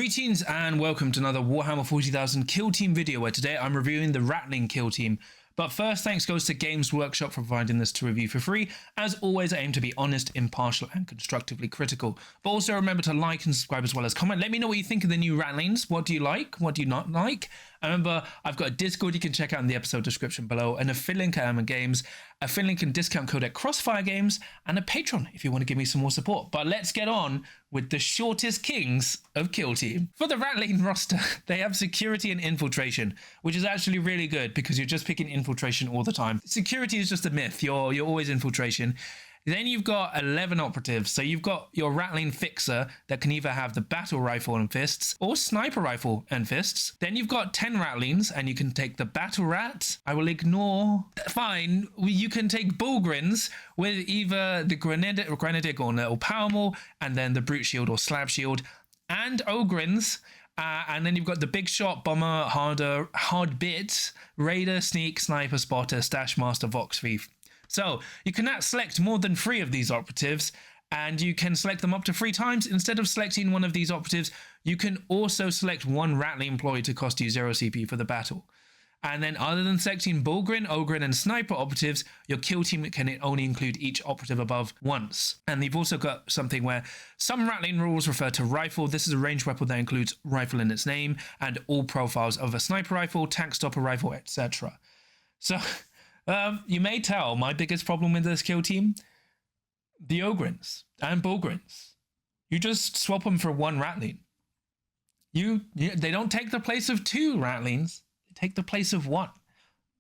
Greetings and welcome to another Warhammer 40,000 kill team video where today I'm reviewing the Ratling kill team. But first, thanks goes to Games Workshop for providing this to review for free. As always, I aim to be honest, impartial and constructively critical. But also remember to like and subscribe as well as comment. Let me know what you think of the new Ratlings. What do you like? What do you not like? And remember, I've got a Discord you can check out in the episode description below, and a affiliate link at Amazon Games, a affiliate link and discount code at Crossfire Games, and a Patreon if you want to give me some more support. But let's get on with the shortest kings of kill team. For the Ratling roster, they have security and infiltration, which is actually really good because you're just picking infiltration all the time. Security is just a myth. You're always infiltration. Then you've got 11 operatives. So you've got your Ratling fixer that can either have the battle rifle and fists or sniper rifle and fists. Then you've got 10 Ratlings and you can take the battle rat. I will ignore. Fine. You can take Bullgrins with either the grenadier or little power maul, and then the brute shield or slab shield, and Ogrins. And then you've got the big shot, bomber, hard bit, raider, sneak, sniper, spotter, stash master, vox thief. So you cannot select more than 3 of these operatives, and you can select them up to 3 times. Instead of selecting one of these operatives, you can also select one Ratling employee to cost you 0 CP for the battle. And then other than selecting Bullgrin, Ogrin and Sniper operatives, your kill team can only include each operative above once. And you've also got something where some Ratling rules refer to rifle. This is a ranged weapon that includes rifle in its name and all profiles of a sniper rifle, tank stopper rifle, etc. So you may tell my biggest problem with this kill team, the Ogrins and Bullgrins. You just swap them for one Ratling. They don't take the place of 2 Ratlings. Take the place of 1.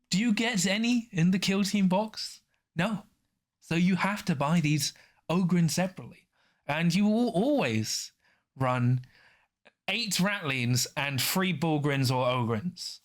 Do you get any in the kill team box? No. So you have to buy these Ogrins separately. And you will always run 8 Ratlings and 3 Bullgrins or Ogrins.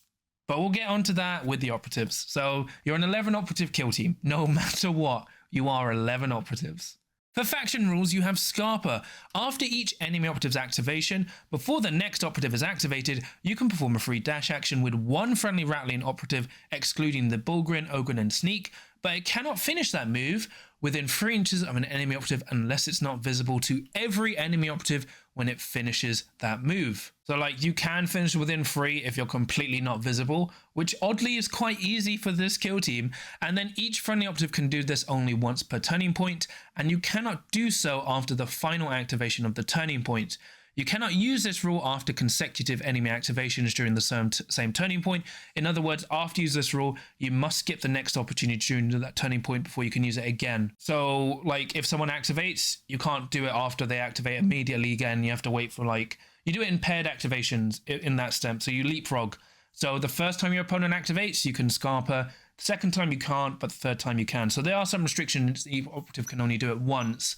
But we'll get onto that with the operatives. So you're an 11 operative kill team. No matter what, you are 11 operatives. For faction rules, you have Scarper. After each enemy operative's activation, before the next operative is activated, you can perform a free dash action with 1 friendly Ratling operative, excluding the Bullgrin, Ogrin and Sneak, but it cannot finish that move within 3 inches of an enemy operative unless it's not visible to every enemy operative when it finishes that move. So like you can finish within 3 if you're completely not visible, which oddly is quite easy for this kill team. And then each friendly operative can do this only once per turning point, and you cannot do so after the final activation of the turning point. You cannot use this rule after consecutive enemy activations during the same turning point. In other words, after you use this rule, you must skip the next opportunity during that turning point before you can use it again. So like if someone activates, you can't do it after they activate immediately again. You have to wait for you do it in paired activations in that step. So you leapfrog. So the first time your opponent activates, you can Scarper. The second time you can't, but the third time you can. So there are some restrictions. The operative can only do it once.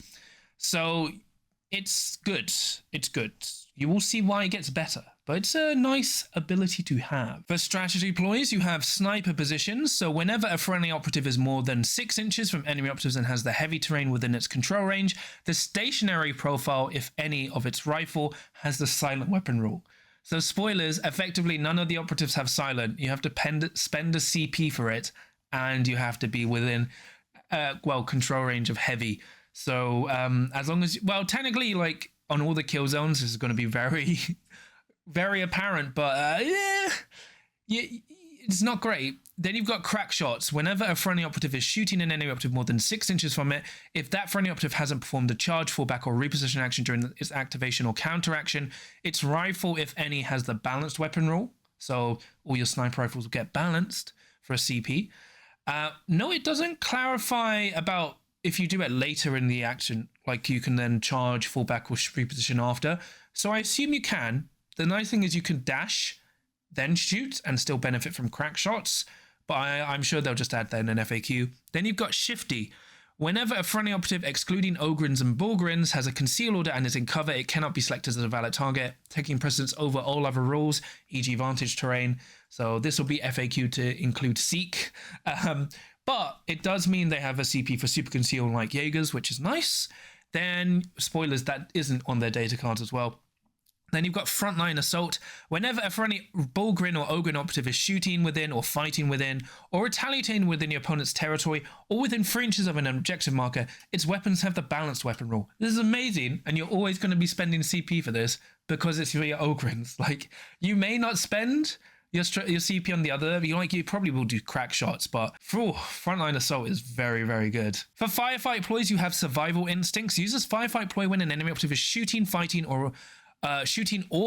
So it's good. It's good. You will see why it gets better, but it's a nice ability to have. For strategy ploys, you have sniper positions. So whenever a friendly operative is more than 6 inches from enemy operatives and has the heavy terrain within its control range, the stationary profile, if any, of its rifle has the silent weapon rule. So spoilers, effectively none of the operatives have silent. You have to spend a CP for it, and you have to be within, control range of heavy. So as long as, technically on all the kill zones, this is going to be very, very apparent, but it's not great. Then you've got crack shots. Whenever a friendly operative is shooting an enemy operative more than 6 inches from it, if that friendly operative hasn't performed a charge, fallback or reposition action during its activation or counter action, its rifle, if any, has the balanced weapon rule. So all your sniper rifles will get balanced for a CP. No, it doesn't clarify about if you do it later in the action, you can then charge, fall back, or reposition after. So I assume you can. The nice thing is you can dash, then shoot, and still benefit from crack shots. But I'm sure they'll just add that in an FAQ. Then you've got Shifty. Whenever a friendly operative, excluding Ogrins and Bullgrins, has a conceal order and is in cover, it cannot be selected as a valid target, taking precedence over all other rules, e.g. vantage terrain. So this will be FAQ to include Seek. But it does mean they have a CP for super conceal like Jaegers, which is nice. Then, spoilers, that isn't on their data cards as well. Then you've got Frontline Assault. Whenever a friendly Bullgrin or Ogrin operative is shooting within or fighting within or retaliating within your opponent's territory or within 3 inches of an objective marker, its weapons have the balanced weapon rule. This is amazing, and you're always going to be spending CP for this because it's your Ogrins. Like, you may not spend your CP on the other, you probably will do crack shots, but Frontline Assault is very, very good. For Firefight Ploys, you have Survival Instincts. Uses Firefight Ploy when an enemy operative is shooting, fighting, or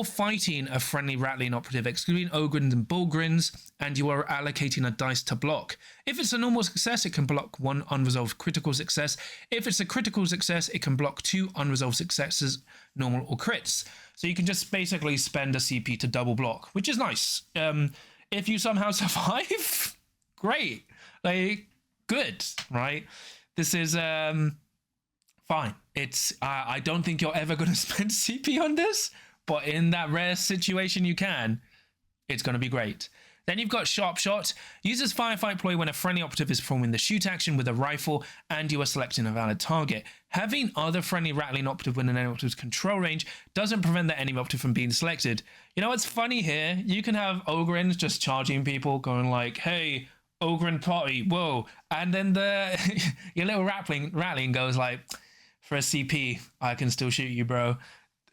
fighting a friendly Ratling operative, excluding Ogrins and Bullgrins, and you are allocating a dice to block. If it's a normal success, it can block 1 unresolved critical success. If it's a critical success, it can block 2 unresolved successes, normal or crits. So you can just basically spend a CP to double block, which is nice. If you somehow survive, great. Like, good, right? This is fine. It's I don't think you're ever going to spend CP on this, but in that rare situation you can, it's going to be great. Then you've got Sharp Shot. Uses Firefight Ploy when a friendly operative is performing the shoot action with a rifle and you are selecting a valid target. Having other friendly Ratling operative within an enemy operative's control range doesn't prevent the enemy operative from being selected. You know what's funny here? You can have Ogrins just charging people, going like, hey, Ogrin party, whoa. And then your little Ratling goes like, for a CP, I can still shoot you, bro.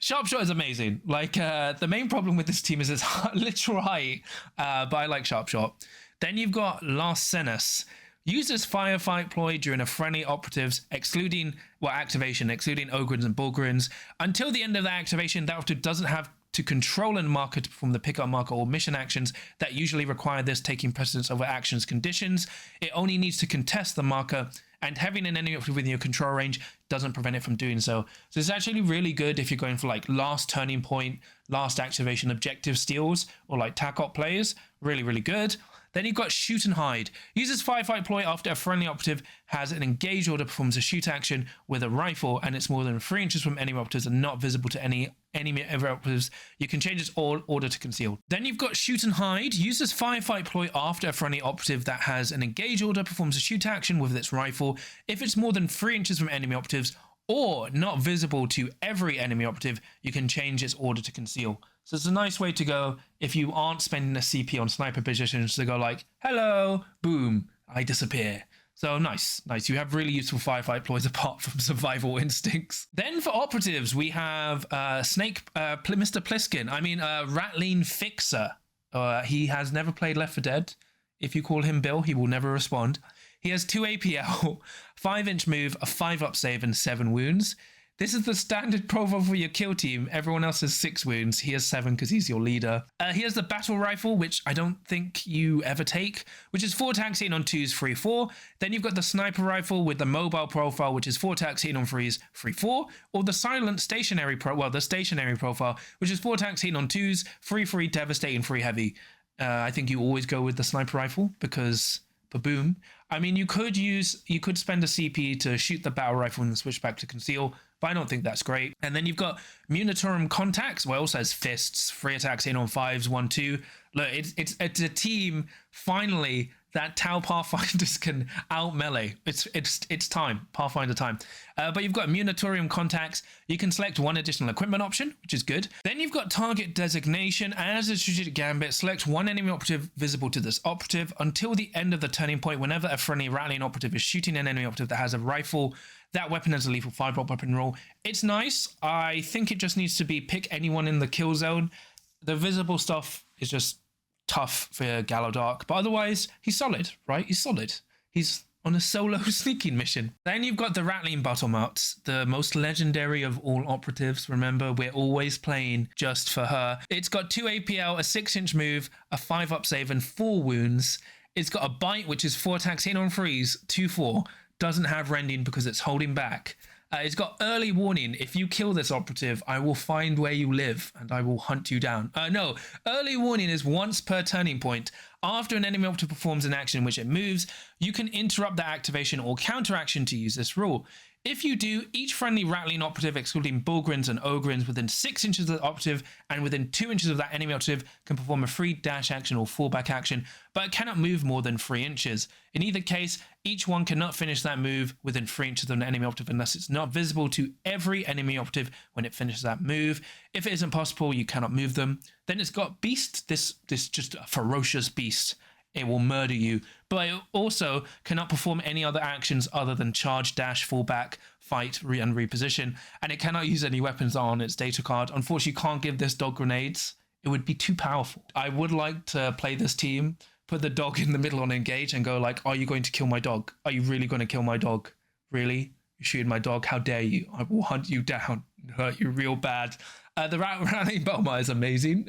Sharpshot is amazing. Like, the main problem with this team is its literal height, but I like Sharpshot. Then you've got Last Senus. Uses Firefight Ploy during a friendly operative's activation, excluding Ogrins and Bullgrins. Until the end of the activation, that operative doesn't have to control a marker to perform the pickup marker or mission actions that usually require this taking precedence over actions conditions. It only needs to contest the marker, and having an enemy within your control range doesn't prevent it from doing so. So it's actually really good if you're going for like last turning point, last activation objective steals, or like TACOP players. Really, really good. Then you've got Shoot and Hide. Uses Firefight Ploy after a friendly operative has an engaged order, performs a shoot action with a rifle, and it's more than 3 inches from enemy operatives and not visible to any enemy operatives. You can change its order to conceal. Then you've got Shoot and Hide. Uses Firefight Ploy after a friendly operative that has an engaged order, performs a shoot action with its rifle. If it's more than 3 inches from enemy operatives or not visible to every enemy operative, you can change its order to conceal. So it's a nice way to go if you aren't spending a CP on sniper positions to go like, hello, boom, I disappear. So nice. You have really useful Firefight Ploys apart from Survival Instincts. Then for operatives, we have Mr. Pliskin. Ratling Fixer. He has never played Left 4 Dead. If you call him Bill, he will never respond. He has 2 APL, 5-inch move, a 5-up save, and 7 wounds. This is the standard profile for your kill team. Everyone else has 6 wounds. He has 7 because he's your leader. He has the battle rifle, which I don't think you ever take, which is 4 attacks hitting on 2s, 3-4. Then you've got the sniper rifle with the mobile profile, which is 4 attacks hitting on 3s, 3-4. Or the silent stationary profile, which is 4 attacks hitting on 2s, 3-3, devastating, 3 heavy. I think you always go with the sniper rifle because, boom. I mean, you could spend a CP to shoot the battle rifle and switch back to conceal, but I don't think that's great. And then you've got Militarum Contacts, well, it also has fists, 3 attacks in on 5s, 1-2. Look, it's a team, finally, that Tau Pathfinders can out melee. It's time, Pathfinder time. But you've got Militarum Contacts. You can select 1 additional equipment option, which is good. Then you've got Target Designation. As a strategic gambit, select 1 enemy operative visible to this operative until the end of the turning point. Whenever a friendly Ratling operative is shooting an enemy operative that has a rifle, that weapon has a lethal 5-drop weapon roll. It's nice. I think it just needs to be pick anyone in the kill zone. The visible stuff is just tough for Gallowdark, but otherwise he's solid, right? He's solid. He's on a solo sneaking mission. Then you've got the Ratling Battle Mats, the most legendary of all operatives. Remember, we're always playing just for her. It's got 2 APL, a 6-inch move, a 5-up save, and 4 wounds. It's got a bite, which is 4 attacks in on 3s, 2-4. Doesn't have rending because it's holding back. It's got early warning. If you kill this operative, I will find where you live and I will hunt you down. No, early warning is once per turning point. After an enemy operative performs an action in which it moves, you can interrupt that activation or counteraction to use this rule. If you do, each friendly Ratling operative, excluding Bullgrins and Ogrins, within 6 inches of the operative and within 2 inches of that enemy operative can perform a free dash action or fallback action, but it cannot move more than 3 inches. In either case, each one cannot finish that move within 3 inches of an enemy operative unless it's not visible to every enemy operative when it finishes that move. If it isn't possible, you cannot move them. Then it's got Beast, this just a ferocious beast. It will murder you, but it also cannot perform any other actions other than charge, dash, fall back, fight, and reposition, and it cannot use any weapons on its data card. Unfortunately, you can't give this dog grenades. It would be too powerful. I would like to play this team, put the dog in the middle on engage and go like, are you going to kill my dog? Are you really going to kill my dog? Really? You're shooting my dog? How dare you? I will hunt you down and hurt you real bad. The Rattling Belmar is amazing,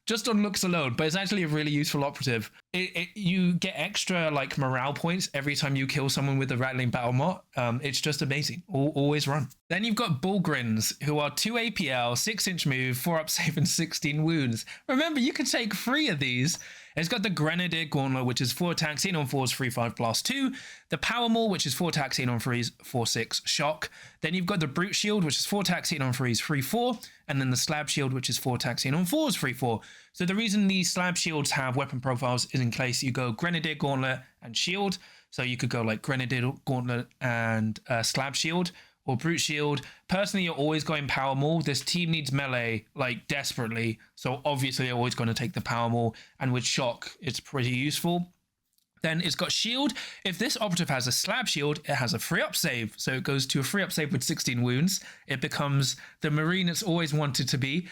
just on looks alone, but it's actually a really useful operative. You get extra like morale points every time you kill someone with the Rattling Belmar. It's just amazing. Always run. Then you've got Bullgrins, who are 2 APL, 6-inch move, 4 up save, and 16 wounds. Remember, you can take 3 of these. It's got the Grenadier Gauntlet, which is 4 attacks, 18 on 4s, 3-5, blast 2. The Power Maul, which is 4 attacks, 18 on 3s, 4-6, shock. Then you've got the Brute Shield, which is 4 attacks, 18 on 3s, 3-4. And then the Slab Shield, which is 4 attacks, 18 on 4s, 3-4. So the reason these Slab Shields have weapon profiles is in case you go Grenadier Gauntlet and Shield. So you could go like Grenadier Gauntlet and Slab Shield, or Brute Shield. Personally, you're always going Power Maul. This team needs melee, like, desperately. So obviously, you're always going to take the Power Maul. And with Shock, it's pretty useful. Then it's got Shield. If this operative has a Slab Shield, it has a 3-up save. So it goes to a 3-up save with 16 wounds. It becomes the Marine it's always wanted to be.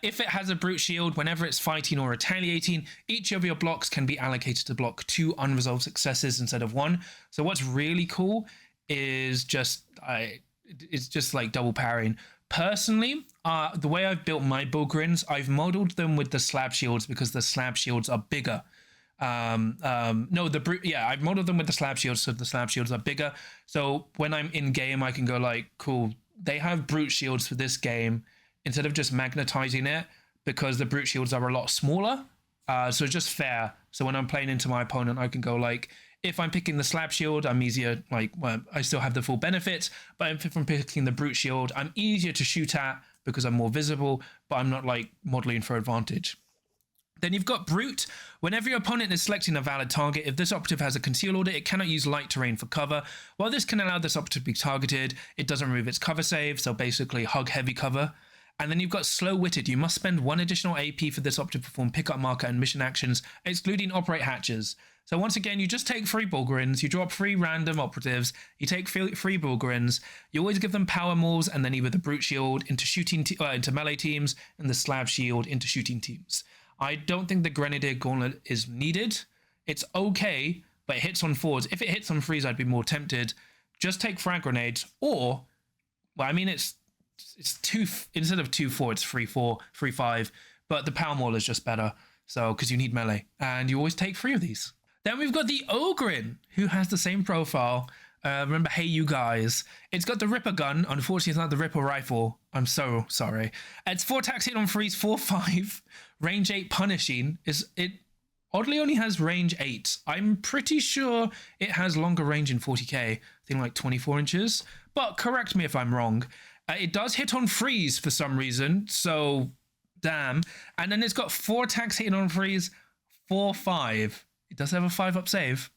If it has a Brute Shield, whenever it's fighting or retaliating, each of your blocks can be allocated to block 2 unresolved successes instead of 1. So what's really cool is it's just like double parrying. Personally, the way I've built my Bullgrins, I've modeled them with the Slab Shields because the Slab Shields are bigger. I've modeled them with the Slab Shields, so the Slab Shields are bigger. So when I'm in game, I can go like, cool, they have Brute Shields for this game instead of just magnetizing it because the Brute Shields are a lot smaller. So it's just fair. So when I'm playing into my opponent, I can go like, if I'm picking the Slab Shield, I'm easier, I still have the full benefits, but if I'm picking the Brute Shield, I'm easier to shoot at because I'm more visible, but I'm not like modeling for advantage. Then you've got Brute. Whenever your opponent is selecting a valid target, if this operative has a conceal order, it cannot use light terrain for cover. While this can allow this operative to be targeted, it doesn't remove its cover save, so basically hug heavy cover. And then you've got Slow-Witted. You must spend 1 additional AP for this operative to perform pickup marker and mission actions, excluding operate hatches. So once again, you just take 3 Bullgrins, you drop 3 random operatives, you take 3 Bullgrins, you always give them Power Mauls and then either the Brute Shield into melee teams and the Slab Shield into shooting teams. I don't think the Grenadier Gauntlet is needed. It's okay, but it hits on 4s. If it hits on 3s, I'd be more tempted. Just take frag grenades, or, well, I mean, it's 2, instead of 2-4, it's 3-4, 3-5, but the Power Maul is just better, so, because you need melee, and you always take 3 of these. Then we've got the Ogrin, who has the same profile. Remember, hey, you guys. It's got the Ripper gun. Unfortunately, it's not the Ripper rifle. I'm so sorry. It's 4 attacks, hit on 3s, 4-5, range 8 punishing. It oddly only has range 8. I'm pretty sure it has longer range in 40k. I think like 24 inches. But correct me if I'm wrong. It does hit on 3s for some reason. So, damn. And then it's got 4 attacks, hitting on 3s, 4-5. It does have a 5-up save,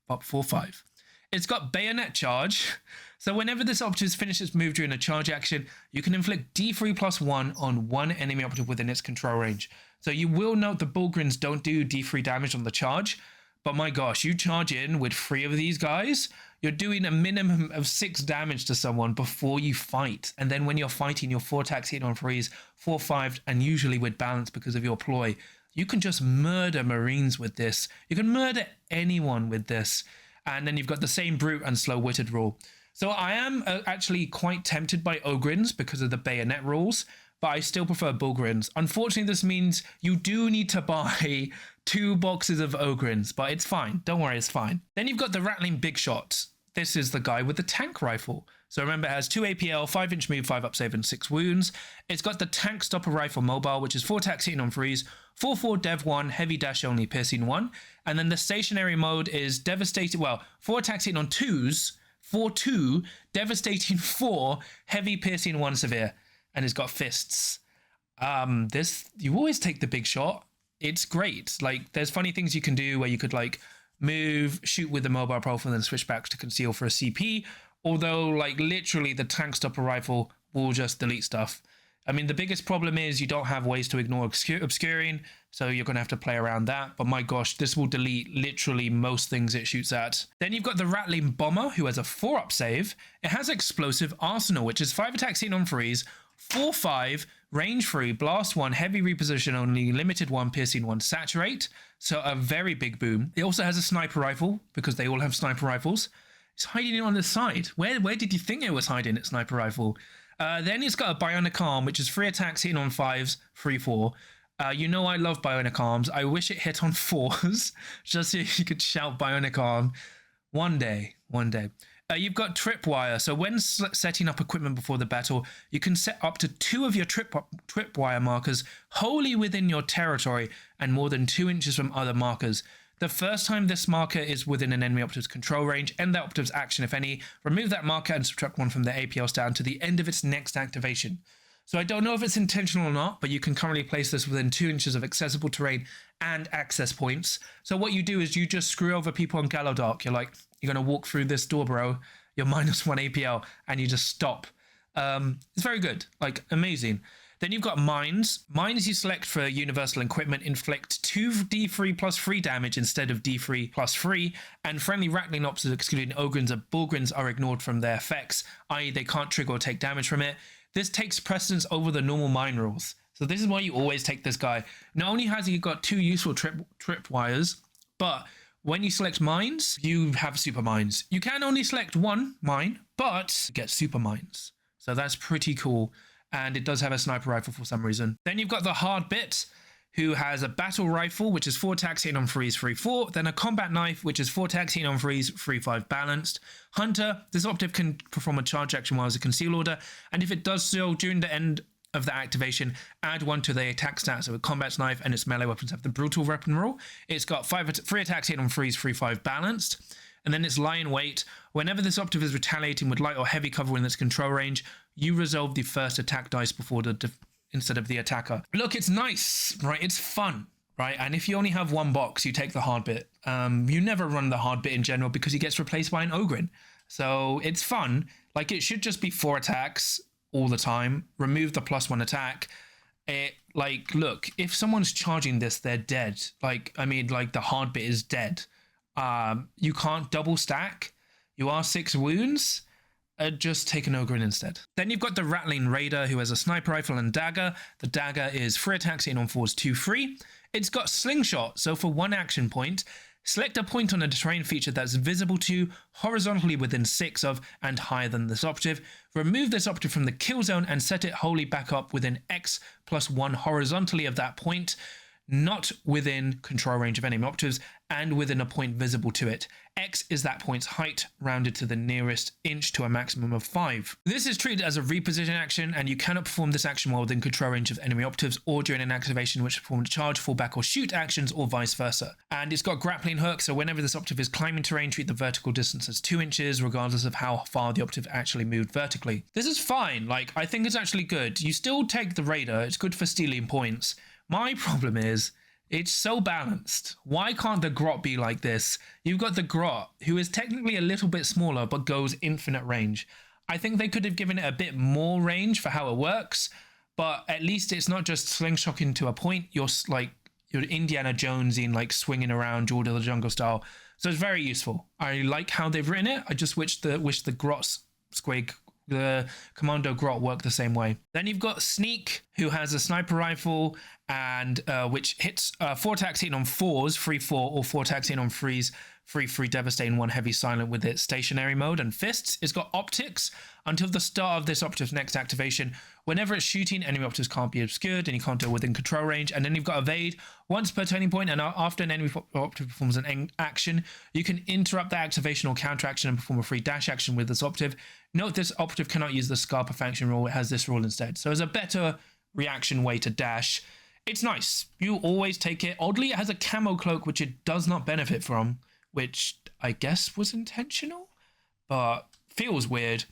but 4-5. It's got Bayonet Charge. So whenever this operative finishes its move during a charge action, you can inflict D3+1 on 1 enemy operative within its control range. So you will note the Bullgrins don't do D3 damage on the charge, but my gosh, you charge in with 3 of these guys, you're doing a minimum of 6 damage to someone before you fight. And then when you're fighting, your 4 attacks hit on 3s, 4-5, and usually with balance because of your ploy. You can just murder Marines with this. You can murder anyone with this. And then you've got the same Brute and Slow-Witted rule. So I am actually quite tempted by Ogrins because of the bayonet rules, but I still prefer Bullgrins. Unfortunately, this means you do need to buy 2 boxes of Ogrins, but it's fine. Don't worry, it's fine. Then you've got the Ratling Big Shot. This is the guy with the tank rifle. So remember, it has 2 APL, 5-inch move, 5-up save, and 6 wounds. It's got the Tank Stopper Rifle Mobile, which is 4 attacks hitting on 3s, 4-4 Dev 1, Heavy Dash only, Piercing 1. And then the stationary mode is Devastating, 4 attacks hitting on 2s, 4-2, devastating 4, heavy, piercing 1, severe, and it's got fists. This, you always take the big shot. It's great. Like, there's funny things you can do where you could like move, shoot with the mobile profile, and then switch back to conceal for a CP. Although, like, literally the tank stopper rifle will just delete stuff. I mean, the biggest problem is you don't have ways to ignore obscuring, so you're going to have to play around that. But my gosh, this will delete literally most things it shoots at. Then you've got the Rattling Bomber, who has a 4-up save. It has Explosive Arsenal, which is 5 attacks seen on freeze, 4-5, range 3, blast 1, heavy reposition only, limited 1, piercing 1, saturate. So a very big boom. It also has a sniper rifle, because they all have sniper rifles. It's hiding it on the side. Where did you think it was hiding its sniper rifle? Then it's got a bionic arm, which is 3 attacks hitting on 5s, 3-4. You know I love bionic arms. I wish it hit on 4s, just so you could shout bionic arm. One day. You've got tripwire. So when setting up equipment before the battle, you can set up to 2 of your tripwire markers wholly within your territory and more than 2 inches from other markers. The first time this marker is within an enemy operative's control range, end that operative's action if any, remove that marker and subtract 1 from their APL stat to the end of its next activation. So I don't know if it's intentional or not, but you can currently place this within 2 inches of accessible terrain and access points. So what you do is you just screw over people on Gallowdark. You're like, you're going to walk through this door, bro. You're -1 APL, and you just stop. It's very good, like amazing. Then you've got Mines. Mines you select for universal equipment inflict 2d3 plus 3 damage instead of d3 plus 3, and friendly Rattling ops excluding Ogryns and Bullgryns are ignored from their effects, i.e. they can't trigger or take damage from it. This takes precedence over the normal mine rules. So this is why you always take this guy. Not only has he got 2 useful trip wires, but when you select mines, you have super mines. You can only select 1 mine, but you get super mines. So that's pretty cool. And it does have a sniper rifle for some reason. Then you've got the Hard Bit, who has a battle rifle, which is 4 attacks hitting on freeze, 3-4. Then a combat knife, which is 4 attacks hitting on freeze, 3-5 balanced. Hunter, this operative can perform a charge action while as a conceal order. And if it does so during the end of the activation, add 1 to the attack stat. So a combat knife and its melee weapons have the brutal weapon rule. It's got 3 attacks hitting on freeze, 3-5 balanced. And then it's lie in wait. Whenever this operative is retaliating with light or heavy cover within its control range, you resolve the first attack dice before instead of the attacker. Look, it's nice, right? It's fun, right? And if you only have 1 box, you take the Hard Bit. You never run the Hard Bit in general because he gets replaced by an Ogryn. So it's fun. Like, it should just be 4 attacks all the time. Remove the +1 attack. Like, look, if someone's charging this, they're dead. Like, I mean, like, the Hard Bit is dead. You can't double stack. You are 6 wounds. Just take an Ogryn instead. Then you've got the Rattling Raider, who has a sniper rifle and dagger. The dagger is 3 attacks hitting on 4s, 2-3. It's got slingshot, so for 1 action point, select a point on a terrain feature that's visible to, horizontally within 6 of, and higher than this operative. Remove this operative from the kill zone and set it wholly back up within X+1 horizontally of that point, not within control range of enemy operatives, and within a point visible to it. X is that point's height, rounded to the nearest inch to a maximum of 5. This is treated as a reposition action, and you cannot perform this action while within control range of enemy operatives or during an activation which performs charge, fallback, or shoot actions, or vice versa. And it's got grappling hook, so whenever this operative is climbing terrain, treat the vertical distance as 2 inches, regardless of how far the operative actually moved vertically. This is fine. Like, I think it's actually good. You still take the Raider. It's good for stealing points. My problem is, it's so balanced. Why can't the Grot be like this? You've got the Grot, who is technically a little bit smaller, but goes infinite range. I think they could have given it a bit more range for how it works, but at least it's not just slingshotting to a point. You're Indiana Jones in, like, swinging around George of the Jungle style. So it's very useful. I like how they've written it. I just wish the Grot squig, the Commando Grot, work the same way. Then you've got Sneak, who has a sniper rifle and which hits 4 attacks hitting on 4s, 3-4, or 4 attacks hitting on 3s, 3-3, devastating 1 heavy silent with its stationary mode, and fists. It's got optics until the start of this operative's next activation. Whenever it's shooting, enemy operatives can't be obscured and you can't do it within control range. And then you've got evade once per turning point, and after an enemy operative performs an action, you can interrupt that activation or counter action and perform a free dash action with this operative. Note this operative cannot use the Scarpa faction rule. It has this rule instead. So it's a better reaction way to dash. It's nice. You always take it. Oddly, it has a camo cloak, which it does not benefit from, which I guess was intentional, but feels weird.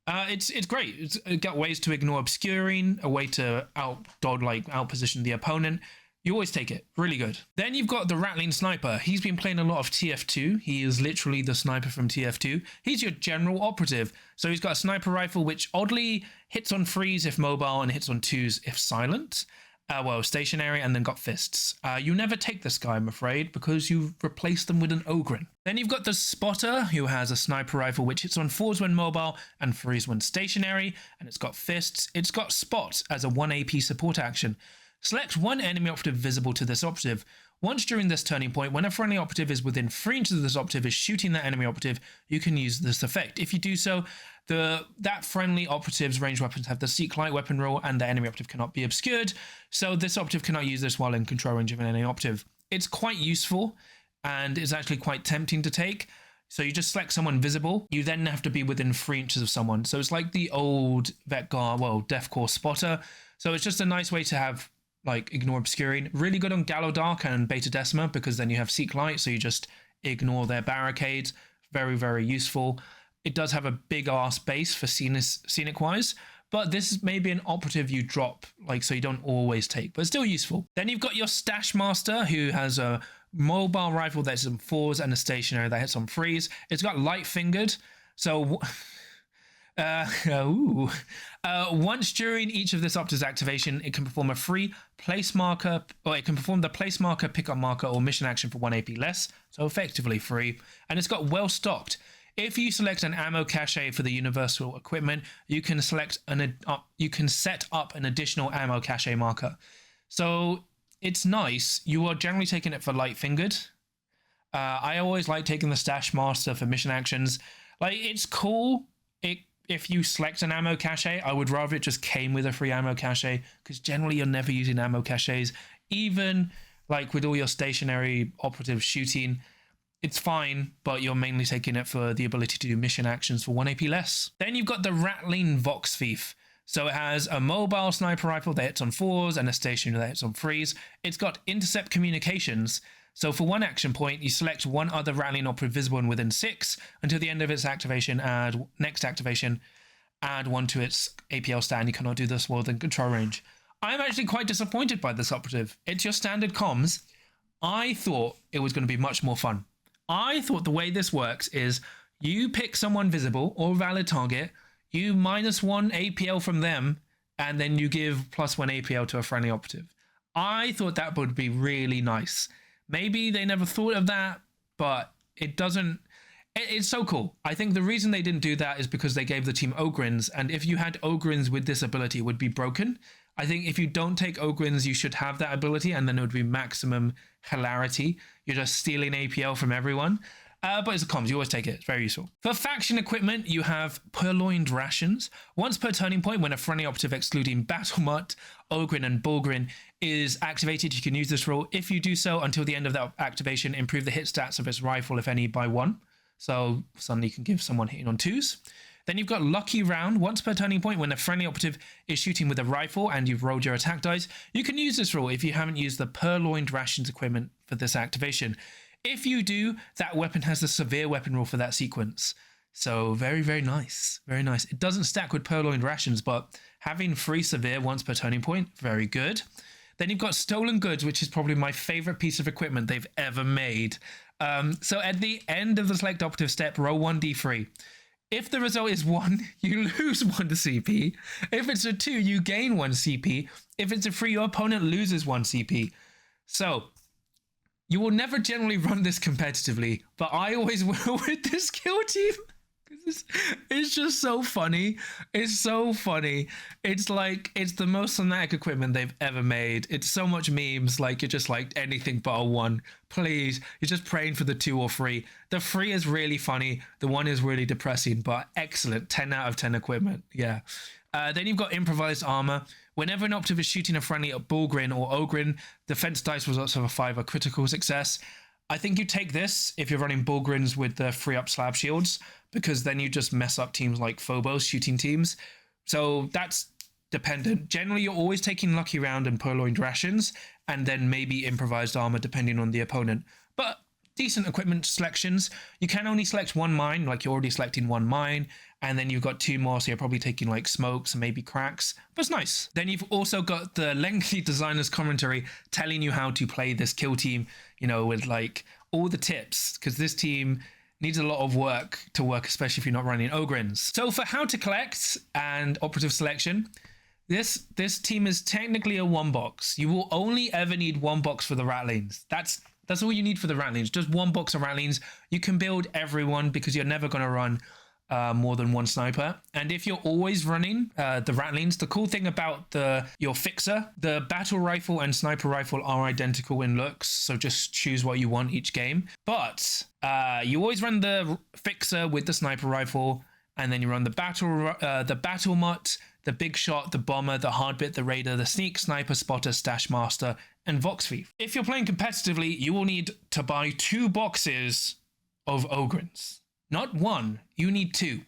It's great. It's got ways to ignore obscuring, a way to outposition the opponent. You always take it. Really good. Then you've got the Ratling Sniper. He's been playing a lot of TF2. He is literally the sniper from TF2. He's your general operative. So he's got a sniper rifle, which oddly hits on 3s if mobile and hits on 2s if silent. Stationary, and then got fists. You never take this guy, I'm afraid, because you've replaced them with an Ogren. Then you've got the Spotter, who has a sniper rifle which hits on 4s when mobile and 3s when stationary, and it's got fists. It's got Spot as a 1 AP support action. Select one enemy operative visible to this operative. Once during this turning point, when a friendly operative is within 3 inches of this operative is shooting that enemy operative, you can use this effect. If you do so, that friendly operative's ranged weapons have the Seek Light weapon rule, and the enemy operative cannot be obscured, so this operative cannot use this while in control range of an enemy operative. It's quite useful, and it's actually quite tempting to take. So you just select someone visible. You then have to be within 3 inches of someone. So it's like the old Death Corps Spotter. So it's just a nice way to have, like, ignore obscuring. Really good on Gallo Dark and Beta Decima, because then you have Seek Light, so you just ignore their barricades. Very, very useful. It does have a big ass base for scenic wise, but this is maybe an operative you drop, like, so you don't always take, but still useful. Then you've got your Stash Master, who has a mobile rifle that hits on 4s and a stationary that hits on 3s. It's got light fingered, so once during each of this operative activation, it can perform a free place marker, or it can perform the place marker, pickup marker, or mission action for 1 AP less, so effectively free. And it's got well stocked. If you select an ammo cache for the universal equipment, you can set up an additional ammo cache marker. So it's nice. You are generally taking it for light fingered. I always like taking the Stash Master for mission actions. Like, it's cool. If you select an ammo cache, I would rather it just came with a free ammo cache, because generally you're never using ammo caches. Even like with all your stationary operative shooting, it's fine, but you're mainly taking it for the ability to do mission actions for 1 AP less. Then you've got the Ratling Vox Thief. So it has a mobile sniper rifle that hits on 4s and a stationary that hits on 3s. It's got intercept communications. So for 1 action point, you select one other Ratling operative visible and within 6 until the end of its activation. Next activation, add 1 to its APL stat, and you cannot do this while within control range. I'm actually quite disappointed by this operative. It's your standard comms. I thought it was going to be much more fun. I thought the way this works is you pick someone visible or valid target, you -1 APL from them, and then you give +1 APL to a friendly operative. I thought that would be really nice. Maybe they never thought of that, but it doesn't... It's so cool. I think the reason they didn't do that is because they gave the team Ogrins, and if you had Ogrins with this ability, it would be broken. I think if you don't take Ogrins, you should have that ability, and then it would be maximum hilarity. You're just stealing APL from everyone. But it's a comms, you always take it. It's very useful. For faction equipment, you have Purloined Rations. Once per turning point, when a friendly operative excluding Battlemut, Ogrin, and Bulgrin is activated, you can use this rule. If you do so until the end of that activation, improve the hit stats of its rifle, if any, by 1. So suddenly you can give someone hitting on 2s. Then you've got Lucky Round. Once per turning point, when a friendly operative is shooting with a rifle and you've rolled your attack dice, you can use this rule if you haven't used the Purloined Rations equipment for this activation. If you do, that weapon has the severe weapon rule for that sequence. So very, very nice. Very nice. It doesn't stack with Purloined Rations, but having free severe once per turning point, very good. Then you've got Stolen Goods, which is probably my favorite piece of equipment they've ever made. So at the end of the select operative step, roll 1d3. If the result is 1, you lose 1 CP. If it's a 2, you gain 1 CP. If it's a 3, your opponent loses 1 CP. So you will never generally run this competitively, but I always will with this kill team. It's just so funny. It's so funny. It's like, it's the most thematic equipment they've ever made. It's so much memes, like you're just like anything but a 1. Please, you're just praying for the 2 or 3. The 3 is really funny. The 1 is really depressing, but excellent. 10 out of 10 equipment. Yeah. Then you've got Improvised Armor. Whenever an operative is shooting a friendly at Bulgrin or Ogrin, defense dice results of a 5 are critical success. I think you take this if you're running Bulgrins with the free up slab shields, because then you just mess up teams like Phobos shooting teams. So that's dependent. Generally, you're always taking Lucky Round and Purloined Rations, and then maybe Improvised Armor depending on the opponent. But decent equipment selections. You can only select one mine, like you're already selecting one mine, and then you've got two more, so you're probably taking like smokes and maybe cracks, but it's nice. Then you've also got the lengthy designer's commentary telling you how to play this kill team, you know, with like all the tips, because this team needs a lot of work to work, especially if you're not running Ogryns. So for how to collect and operative selection, this team is technically a one box. You will only ever need one box for the Ratlings. That's all you need for the Ratlings, just one box of Ratlings. You can build everyone because you're never going to run more than one sniper. And if you're always running the Ratlings, the cool thing about your fixer, the battle rifle and sniper rifle are identical in looks, so just choose what you want each game. But you always run the fixer with the sniper rifle, and then you run the battle mutt, the big shot, the bomber, the hard bit, the raider, the sneak, sniper, spotter, stash master, and vox thief. If you're playing competitively, you will need to buy 2 boxes of Ogryns. Not one, you need 2.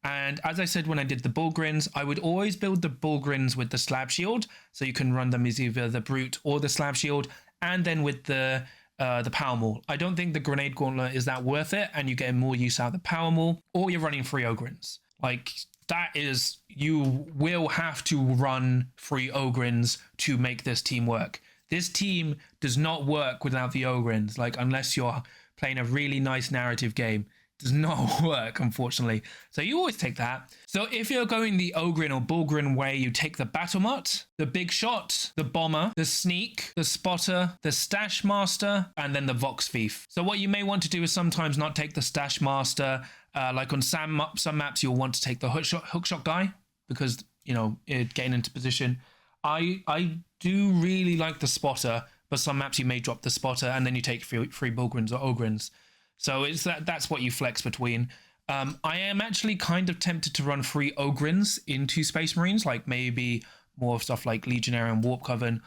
And as I said when I did the Bullgryns, I would always build the Bullgryns with the slab shield, so you can run them as either the brute or the slab shield, and then with the power maul. I don't think the grenade gauntlet is that worth it, and you get more use out of the power maul, or you're running 3 Ogryns. Like, that is, you will have to run 3 Ogryns to make this team work. This team does not work without the Ogryns, like, unless you're playing a really nice narrative game. Does not work, unfortunately. So you always take that. So if you're going the Ogryn or Bullgryn way, you take the battle mutt, the big shot, the bomber, the sneak, the spotter, the stash master, and then the vox thief. So what you may want to do is sometimes not take the stash master. Like on some maps, you'll want to take the hookshot guy because, you know, getting into position. I do really like the spotter, but some maps you may drop the spotter and then you take 3 Bullgryns or Ogryns. So it's that's what you flex between. I am actually kind of tempted to run 3 Ogryns into Space Marines, like maybe more stuff like Legionary and Warp Coven.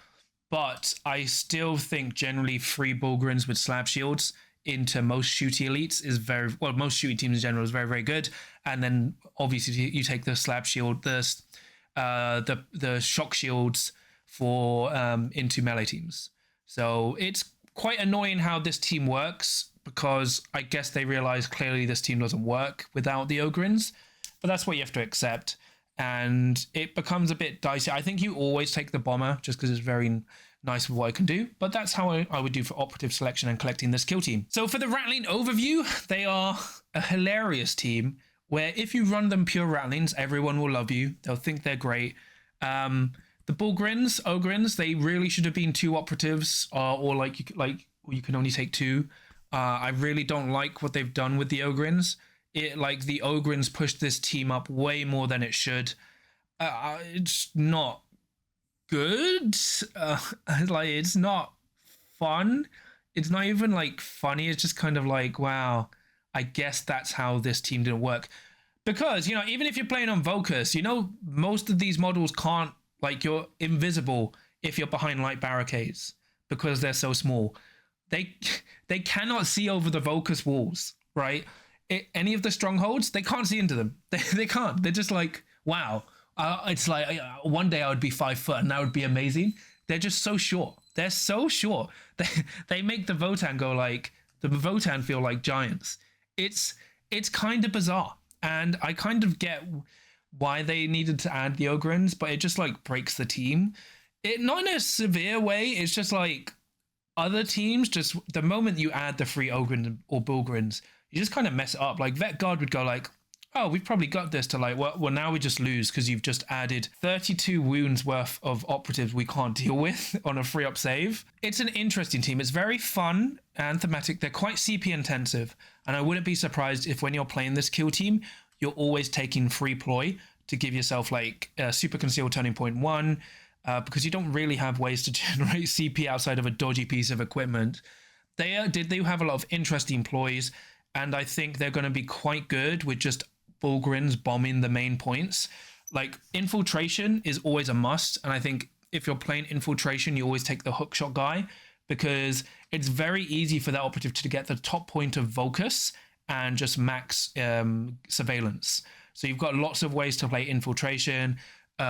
But I still think generally 3 Bullgryns with slab shields into most shooty elites is very well. Most shooty teams in general is very, very good. And then obviously you take the slab shield, the shock shields for into melee teams. So it's quite annoying how this team works, because I guess they realize clearly this team doesn't work without the Ogryns, but that's what you have to accept. And it becomes a bit dicey. I think you always take the bomber just because it's very nice with what I can do, but that's how I would do for operative selection and collecting this kill team. So for the Ratlings overview, they are a hilarious team where if you run them pure Ratlings, everyone will love you. They'll think they're great. The Bullgryns, Ogryns, they really should have been 2 operatives, or you can only take 2. I really don't like what they've done with the Ogryns. Like the Ogryns pushed this team up way more than it should. It's not good. Like, it's not fun. It's not even like funny. It's just kind of like, wow, I guess that's how this team didn't work. Because, you know, even if you're playing on Vocus, you know, most of these models can't, like, you're invisible if you're behind light barricades because they're so small. They cannot see over the Vocus walls, right? Any of the strongholds, they can't see into them. They can't. They're just like, wow. It's like one day I would be 5 foot and that would be amazing. They're just so short. They're so short. They make the Votann go like, the Votann feel like giants. It's kind of bizarre. And I kind of get why they needed to add the Ogryns, but it just like breaks the team. Not in a severe way. It's just like, other teams, just the moment you add the 3 Ogryns or Bullgryns, you just kind of mess it up. Like Vet Guard would go like, oh, we've probably got this to like, well now we just lose because you've just added 32 wounds worth of operatives we can't deal with on a 3-up save. It's an interesting team. It's very fun and thematic. They're quite CP intensive. And I wouldn't be surprised if when you're playing this kill team, you're always taking free ploy to give yourself like super concealed turning point 1, because you don't really have ways to generate CP outside of a dodgy piece of equipment. They have a lot of interesting ploys, and I think they're going to be quite good with just Bullgryns bombing the main points. Like, infiltration is always a must, and I think if you're playing infiltration, you always take the hookshot guy, because it's very easy for that operative to get the top point of Vocus and just max surveillance. So you've got lots of ways to play infiltration.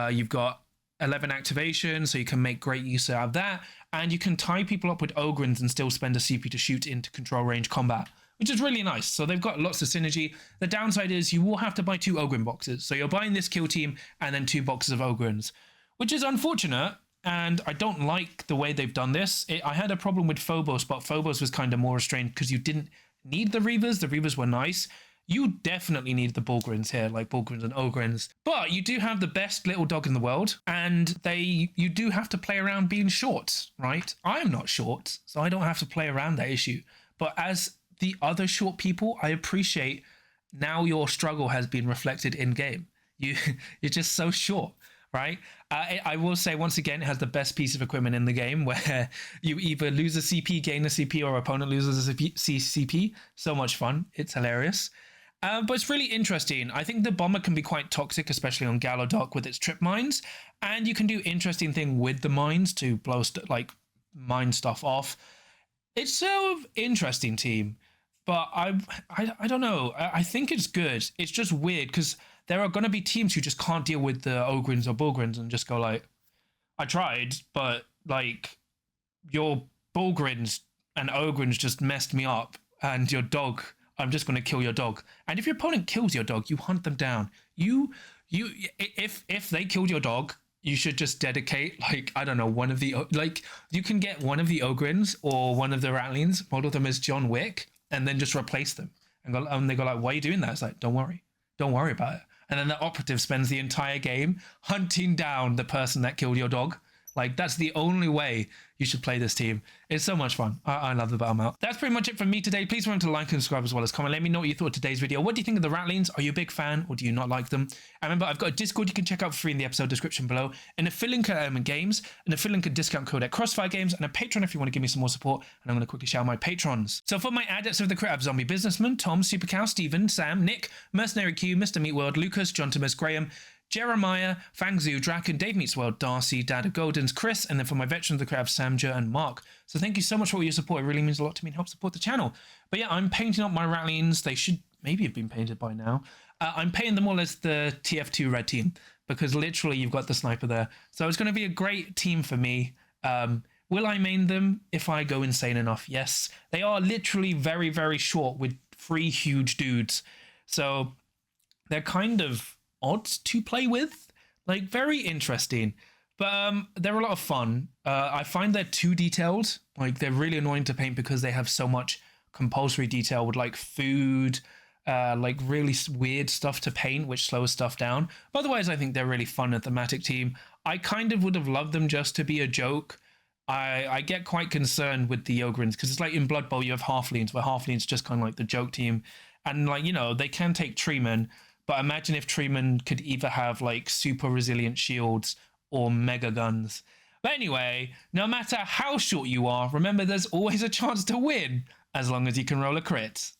You've got 11 activation, so you can make great use out of that. And you can tie people up with Ogrins and still spend a CP to shoot into control range combat, which is really nice. So they've got lots of synergy. The downside is you will have to buy 2 Ogrin boxes. So you're buying this kill team and then 2 boxes of Ogrins, which is unfortunate. And I don't like the way they've done this. I had a problem with Phobos, but Phobos was kind of more restrained because you didn't need the Reavers. The Reavers were nice. You definitely need the Bullgrins here, like Bullgrins and Ogrins. But you do have the best little dog in the world, and you do have to play around being short, right? I am not short, so I don't have to play around that issue. But as the other short people, I appreciate now your struggle has been reflected in game. You're just so short, right? I will say once again, it has the best piece of equipment in the game where you either lose a CP, gain a CP, or opponent loses a CP. So much fun. It's hilarious. But it's really interesting. I think the bomber can be quite toxic, especially on Gallowdock with its trip mines. And you can do interesting thing with the mines to blow mine stuff off. It's so interesting team. But I don't know. I think it's good. It's just weird because there are going to be teams who just can't deal with the Ogrins or Bullgrins and just go like, I tried, but like your Bullgrins and Ogrins just messed me up, and your dog, I'm just going to kill your dog. And if your opponent kills your dog, you hunt them down. If they killed your dog, you should just dedicate, like, I don't know, one of the, like, you can get one of the Ogrins or one of the Ratlings, model them as John Wick, and then just replace them. And they go like, why are you doing that? It's like, don't worry about it. And then the operative spends the entire game hunting down the person that killed your dog. Like, that's the only way you should play this team. It's so much fun. I love the battle mount. That's pretty much it from me today. Please remember to like and subscribe as well as comment. Let me know what you thought of today's video. What do you think of the Ratlings? Are you a big fan or do you not like them? And remember, I've got a Discord you can check out for free in the episode description below, an affiliate code at Element Games, an affiliate code discount code at Crossfire Games, and a Patreon if you want to give me some more support. And I'm going to quickly shout out my patrons. So for my adepts of the crit, I have Zombie Businessman, Tom, Supercow, Steven, Sam, Nick, Mercenary Q, Mr. Meatworld, Lucas, John Thomas, Graham, Jeremiah, Fangzu, Draken, Dave Meetsworld, Darcy, Dad of Goldens, Chris, and then for my veterans of the crowd, Samja and Mark. So thank you so much for all your support. It really means a lot to me and helps support the channel. But yeah, I'm painting up my Ratlings. They should maybe have been painted by now. I'm painting them all as the TF2 red team because literally you've got the sniper there. So it's going to be a great team for me. Will I main them if I go insane enough? Yes. They are literally very, very short with 3 huge dudes. So they're kind of odd to play with, like very interesting, but they're a lot of fun. I find they're too detailed. Like they're really annoying to paint because they have so much compulsory detail with like food, like really weird stuff to paint, which slows stuff down. But otherwise, I think they're really fun and thematic team. I kind of would have loved them just to be a joke. I get quite concerned with the Ogrins because it's like in Blood Bowl you have Halflings, where Halflings just kind of like the joke team, and like, you know, they can take Treeman. But imagine if Treeman could either have like super resilient shields or mega guns. But anyway, no matter how short you are, remember there's always a chance to win as long as you can roll a crit.